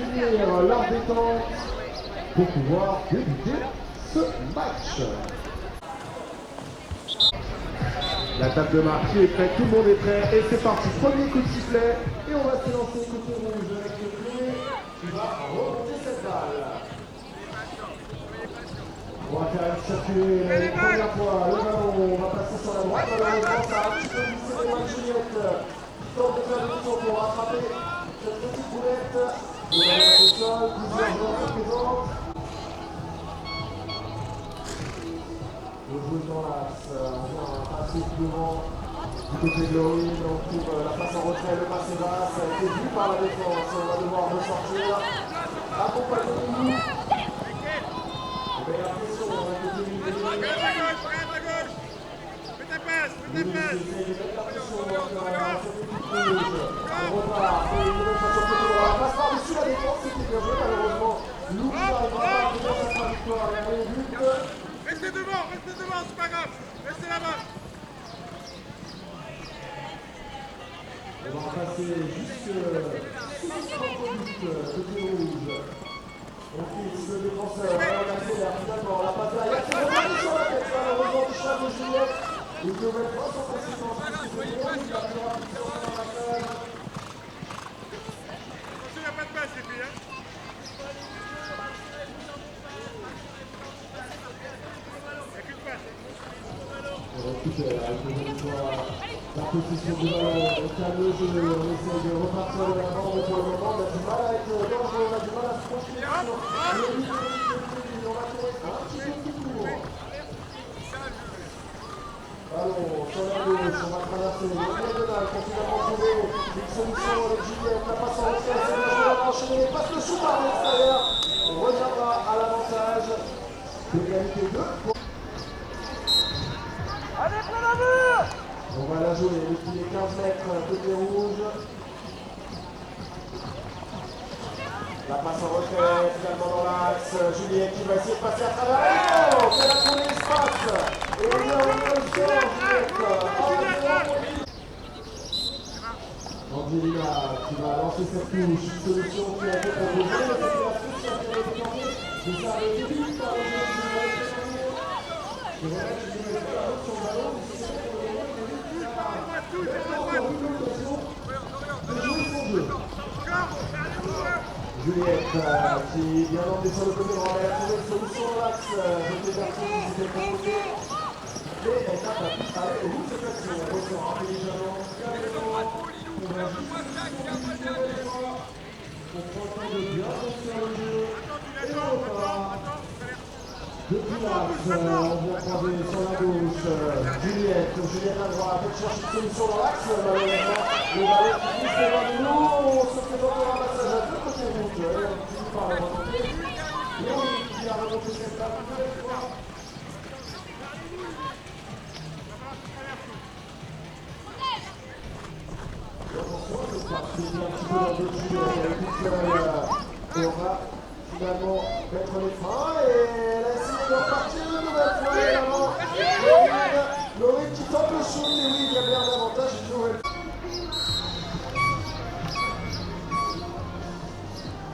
finir leur détente pour pouvoir débuter ce match. La table de marque est prête, tout le monde est prêt et c'est parti. Premier coup de sifflet et on va s'élancer côté rouge avec le clé qui va remonter cette balle. On va faire circuler la première fois le ballon, on va passer sur la droite, malheureusement ça a un petit peu glissé les mains de Juliette qui tente de faire une tour pour rattraper cette petite boulette. Le ballon est au sol, plusieurs joueurs se présentent. Le joueur dans l'axe, on vient passer devant du côté de Loïc, on trouve la passe en retrait, le passe est basse, ça a été vu par la défense, on va devoir ressortir. Accompagnez-nous. La pression, on va continuer. À gauche. Fais ta passe. La pression, cette équipe rouge. On repart, et une nouvelle fois sur le côté droit. La passe par-dessus la défense, c'était bien joué, malheureusement. Louis n'arrivera pas à tenir sa trajectoire et aller au but. Restez devant, c'est pas grave. Restez là-bas. On va passer jusque sous le centre but, côté rouge. On fixe le défenseur, on accélère finalement, la passe derrière, c'est revenu sur la tête, malheureusement du chemin de Juliette. Une nouvelle fois sans conséquence, puisque c'est bon, il a plus rapide sur la cage. Attention, il n'y a pas de passe, les filles. Il n'y a qu'une passe. On récupère avec une nouvelle fois la position du ballon, on calme le jeu, on essaie de repartir de l'avant, mais pour le moment, on a du mal à être dangereux, on a du mal à se projeter sur le but de Clémy, on va tourner un petit peu plus court. Allons, sur la gauche, on va traverser le diagonal pour finalement trouver une solution avec Juliette, la passe en retrait, c'est bien joué, on va enchaîner, passe le shoot par l'extérieur, on reviendra à l'avantage d'égalité 2. Allez, plein la vue. On va la jouer depuis les 15 mètres côté rouge. La passe en retrait, finalement dans l'axe. Juliette qui va essayer de passer à travers. Oh, c'est la pour l'espace. Et on vient au score, Juliette. Angelina qui va lancer cette touche. Une solution qui a été proposée. C'est la touche qui a été tentée de s'arrêter vite par le jeu de Juliette. Et voilà qui nous met la route sur le ballon. Juliette qui vient d'emmener sur le côté droit, elle a trouvé une solution dans l'axe, côté Bertrand qui s'était proposé, mais elle n'a pas pu aller au bout de cette action. Elle ressort intelligemment, calmement, on va juste on prend le temps de bien construire le jeu, et on repart. Depuis l'axe, on vient croiser sur la gauche, Juliette à droite, elle cherche une solution dans l'axe, malheureusement, le ballon qui glisse devant nous, on se présente au ramassage à deux côtés rouges, et on finit par le remonter, et on qui a remonté cette balle une nouvelle fois. Attention, c'est parti un petit peu dans le jeu, et on va finalement mettre les freins, et elle a essayé de repartir une nouvelle fois, évidemment. Loïc qui tente le shoot, et oui, il y a bien un avantage, une nouvelle.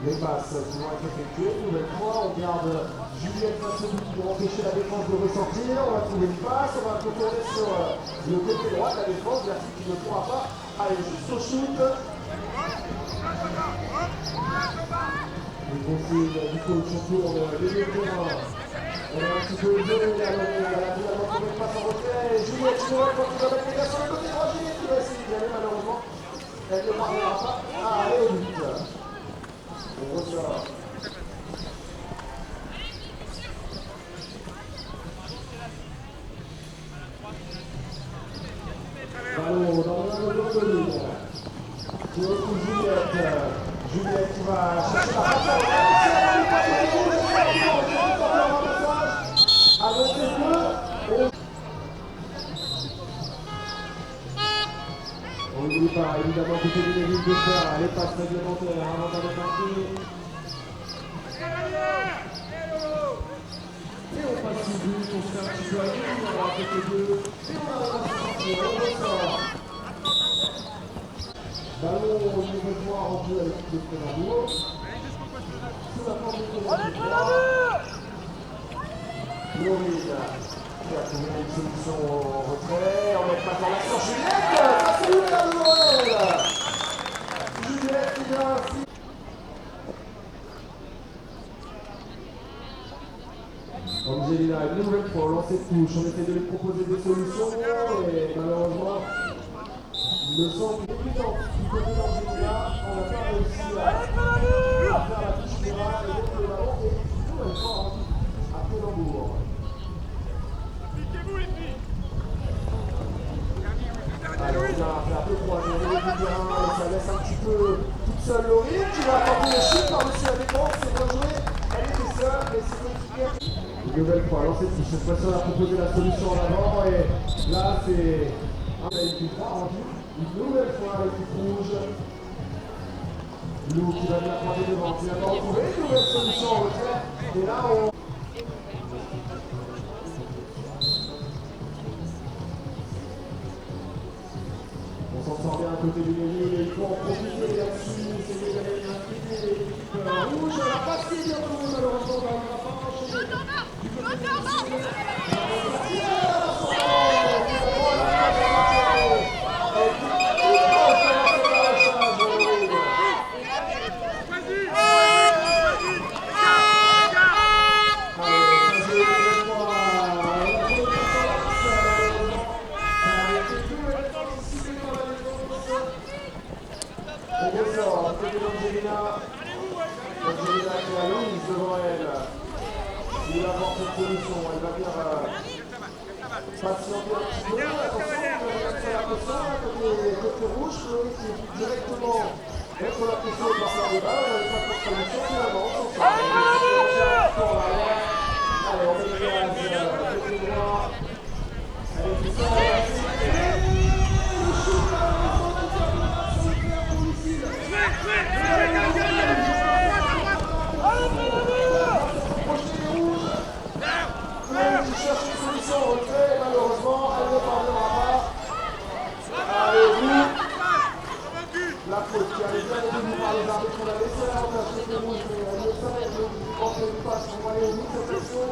Les passes qui vont être effectuées, une nouvelle fois, on garde Juliette face au but pour empêcher la défense de ressortir, on va trouver une passe, on va retourner sur le côté droit de la défense, Bertie qui ne pourra pas aller juste au shoot. Le consigne du coach autour des deux terrains. On est un petit peu isolé, elle a finalement trouvé une passe en retrait, et Juliette qui va mettre les gars sur le côté droit, Juliette qui va essayer d'y aller, malheureusement, elle ne parviendra pas à aller au but. On ressort. Ballon dans le dos de ligne. Qui retrouve Juliette. Juliette qui va chercher la passe à avec les deux. On n'oublie pas évidemment que c'est une ville de faire les passes réglementaires avant d'aller partir. Et on passe du but, on se fait un petit peu à l'une, avec les deux. Et on arrive à se sortir, on ressort. Ballon, une nouvelle fois rendu à l'équipe de Fernando. Florine qui a trouvé une solution au retrait. On met pas dans l'action. Juliette, ça c'est lui la Noël. Juliette qui vient ainsi. Angelina, une nouvelle fois, lancer de touche. On essaie de lui proposer des solutions et malheureusement, il me semble débutant du côté d'Angelina. On n'a pas réussi à faire la touche miracle et donc le ballon est une nouvelle fois rendu à Pélambourg. Allez, on vient faire un peu pour un du terrain et ça laisse un petit peu toute seule Laurine qui va tenter le chute par-dessus la défense. C'est bien joué. Elle était seule, mais c'est coéquipière. Une nouvelle fois, lancer de touche. Cette fois-ci, on a proposé la solution en avant et là, c'est une fois rendu. Une nouvelle fois, l'équipe rouge. Lou qui va bien prendre devant. Qui vient d'en trouver une nouvelle solution en retrait. Et là, on s'en sort bien à côté du milieu et il faut en profiter là-dessus. C'est déjà l'équipe rouge. La passe qui est bien trouvée, malheureusement, on n'arrivera pas à enchaîner. Angelina qui a Louise devant elle. Il va avoir cette solution. Elle va venir patienter un petit peu. Attention, la pression, côté rouge, Chloé qui est directement contre la pression et par faire des balles. Elle n'avait pas de solution finalement. Allez, on met le gaz. Côté droit. Elle est tout seule. Qui cherche une solution au retrait, malheureusement, elle ne parviendra pas. Allez, vous. La faute qui arrive bien au début par les arbitres, on a laissé l'avantage côté rouge, mais elle le savait, donc il pense qu'elle passe pour aller au bout de cette action.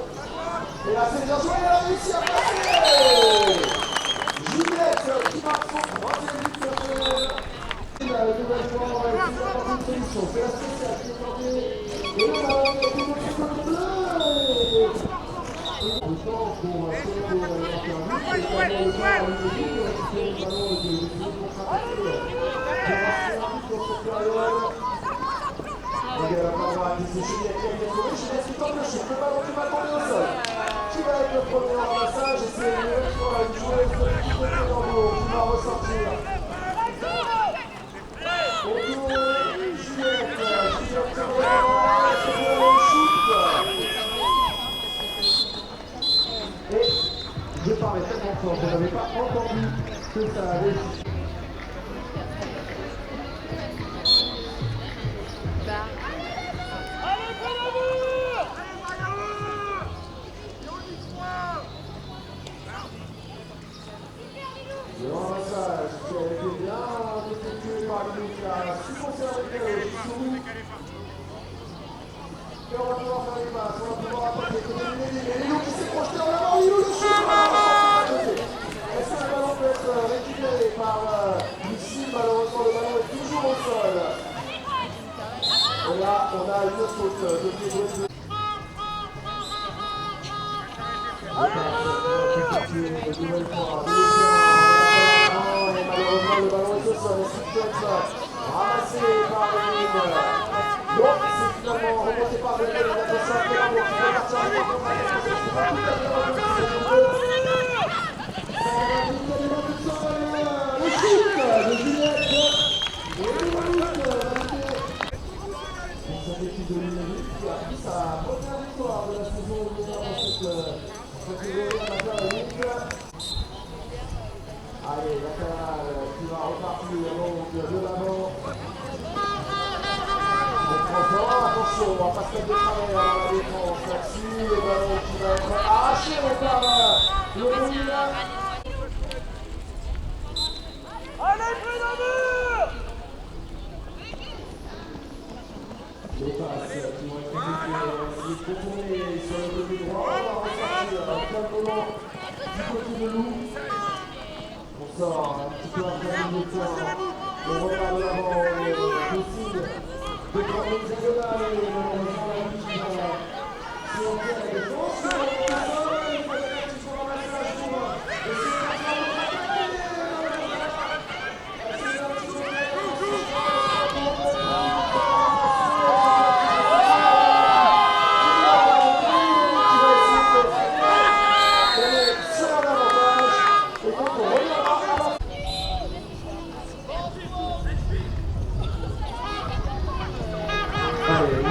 Et là, c'est bien joué, elle a réussi à passer. Juliette qui marque son troisième but personnel. La nouvelle fois, on va essayer d'apporter une solution. C'est la spéciale qui est tentée. Et le ballon est de notre côté bleu. Le temps pour faire des interviews, et également le temps à l'université de récupérer le ballon et de contre-attaquer. De rester un but dans cette période. Et elle n'a pas le droit à laisser Juliette qui a bien joué. Juliette qui tente le chute. Le ballon qui va tomber au sol. Qui va être le premier en ramassage. Et c'est une nouvelle fois une joueuse de l'équipe de Pélambourg qui va ressortir. Bonjour Juliette. Juliette qui revient. C'est bon le shoot. Et je parlais tellement fort, je n'avais pas entendu que ça avait. Allez, Pélambourg! Le ramassage qui a été bien effectué par Lou qui a su conserver le sous. Et on va pouvoir faire les passes, on va pouvoir apporter côté de Lily. Et Lilou qui s'est projeté en avant, Lilou le shoot. Est-ce que le ballon peut être récupéré par Lucie? Malheureusement, le ballon est toujours au sol. Et là, on a une faute de pied gauche. Une nouvelle fois, et malheureusement le ballon est au sol. Est-ce qu'il peut être ramassé par Lille? Donc c'est finalement remonté par Lille. Il a fait ça à Pélambourg qui peut partir avec le shoot de Juliette et le validé pour cette équipe de Lille qui a pris sa première victoire de la saison régulière dans cette catégorie amateur élite. Allez, la canale qui va repartir donc de l'avant. Attention, on va pas se mettre de travers dans la défense là-dessus. Le ballon qui va être arraché par le Moulin. Allez, Pélambourg! Le passes qui vont être exécutées, essayer de contourner sur le côté droit, on va ressortir avec plein de moment du côté de Lou. On sort un petit peu après le milieu de terrain, on repart de l'avant, le signe de prendre une diagonale et malheureusement la lutte qui va surmonter la défense. Il faut ramasser la joue, et c'est pas grave.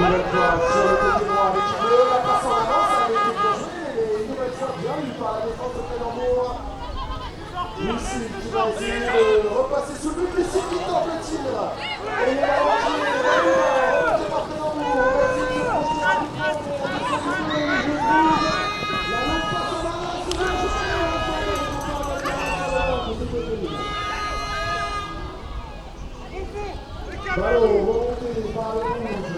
Nouvelle fois sur le côté droit avec Chico, la passe en avance, elle a été bien jouée, et une nouvelle fois bien lue par la défense de Clément. Lucille qui va essayer de repasser sous le but, Lucille qui tente le tir, et il a lancé la lutte par Clément, on va essayer de se projeter rapidement pour essayer de jouer le jeu. La longue passe en avance, c'est bien joué, ballon remonté par le rouge.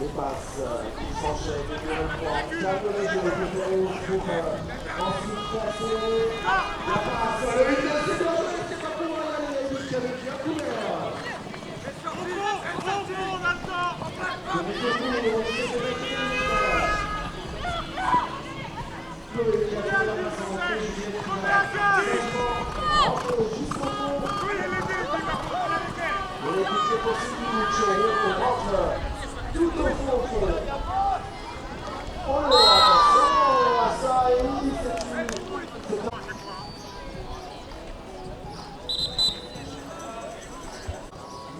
Les passes qui s'enchaînent et une fois calme les jeux côté rouge pour ensuite accélérer la passe. Le 8 c'est bien joué, c'est pas pour aller, qui avait bien couvert. Tout au fond, oh là, attention à ça, et oui,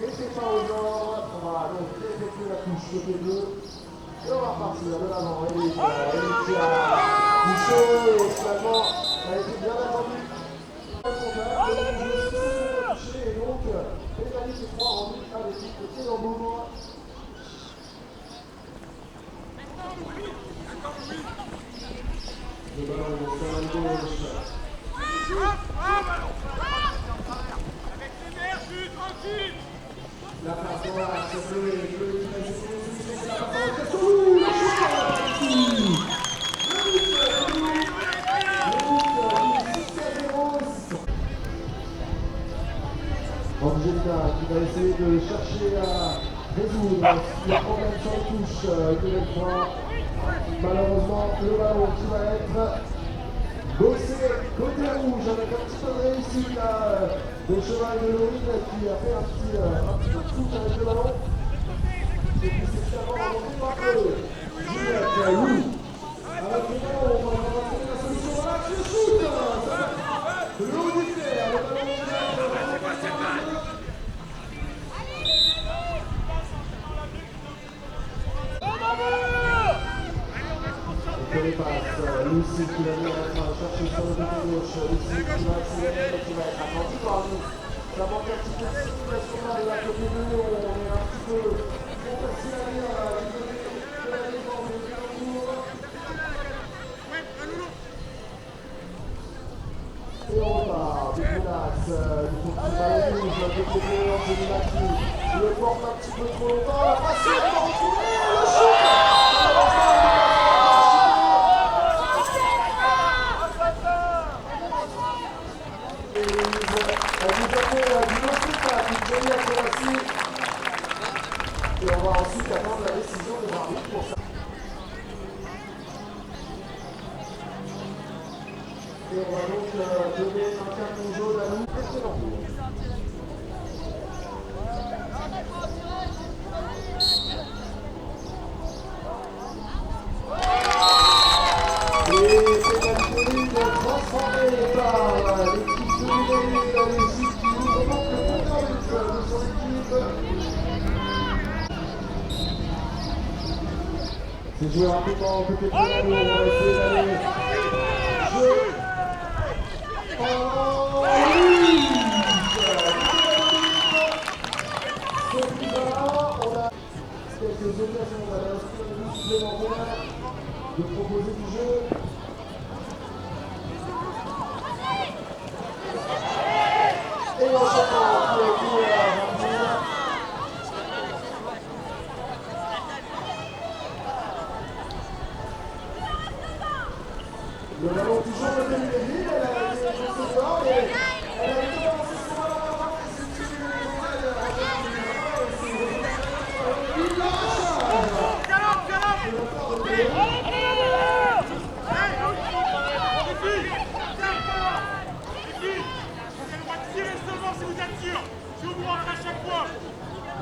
mettez pas aux ordres, on va donc effectuer la touche côté bleu, et on va repartir de l'avant, Élie qui a touché, et finalement, elle a été bien attendue. Et donc, pénalité 3 rendu à l'équipe de Clément. Le ballon sur la gauche. La passe dans l'axe, Bleu qui va essayer de la passe dans le Angelica qui va essayer de chercher à résoudre le problème sur les touches une nouvelle fois. Malheureusement, le ballon qui va être bossé côté rouge avec un petit peu de réussite de cheval de Laurine qui a fait un petit peu de foot avec le ballon. Et puis c'est finalement remonté par Juliette Lou. Avec le ballon, on va trouver la solution. Voilà, le shoot. Lou du fer, le ballon les passes, Lucie qui va venir chercher sur le côté gauche, Lucie qui va accélérer, qui va être attendu par nous. Ça manque un petit peu de circulation là, de la côté bleu, on est un petit peu facile à lire du côté de la défense de Clément. Et on repart du Monax, du petit ballon rouge, de côté Angelina qui le porte un petit peu trop longtemps, la passe est retournée, le shoot. Et on va ensuite attendre la décision de l'arbitre pour ça. Et on va donc donner un carton jaune à nous. Et pénalité transformée par l'équipe de l'Égypte qui nous remonte le compteur de son équipe. C'est joué rapidement côté de Clément, on va essayer d'aller jeu en rouge. On a quelques occasions, on va inscrire une supplémentaire de proposer du jeu. semble terminer vite, elle a été poussée dehors, mais elle a été avancée sur la main, et c'est tiré les oreilles, il lâche.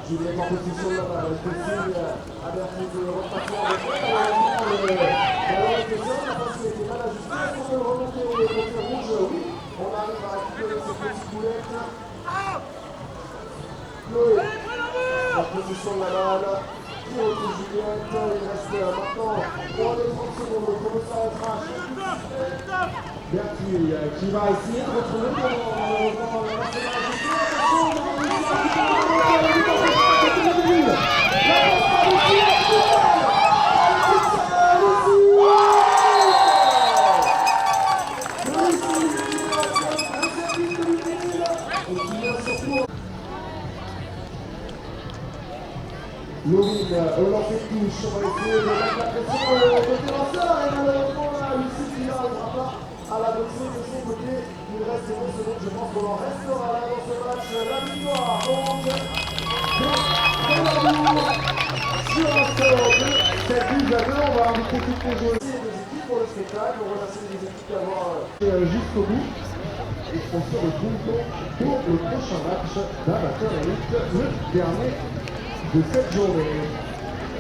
Juliette en position là-bas, elle fait signe à Bertrand de repasser avec le ballon était sur la passe qui était mal ajustée. Est-ce qu'on peut le remonter au côté rouge? Oui, on arrive à récupérer cette petite boulette. Chloé, en position de la balle, qui retrouve Juliette. Il reste maintenant dans les 30 secondes, le chrono s'arrêtera. Berthier qui va essayer de retrouver malheureusement la passe est mal ajustée. Laurine, lancer de touche, on va essayer de mettre la pression au défenseur et malheureusement là, Lucie qui n'arrivera pas à la boxer de son côté. Il reste 11 secondes, je pense qu'on en restera là dans ce match. La victoire donc sur un score de 7 buts à 2. On va inviter toutes les joueuses et les équipes pour le spectacle. On remercie les équipes d'avoir jusqu'au bout. Et on se retrouve donc pour le prochain match d'Amateur Elite, le dernier de cette journée.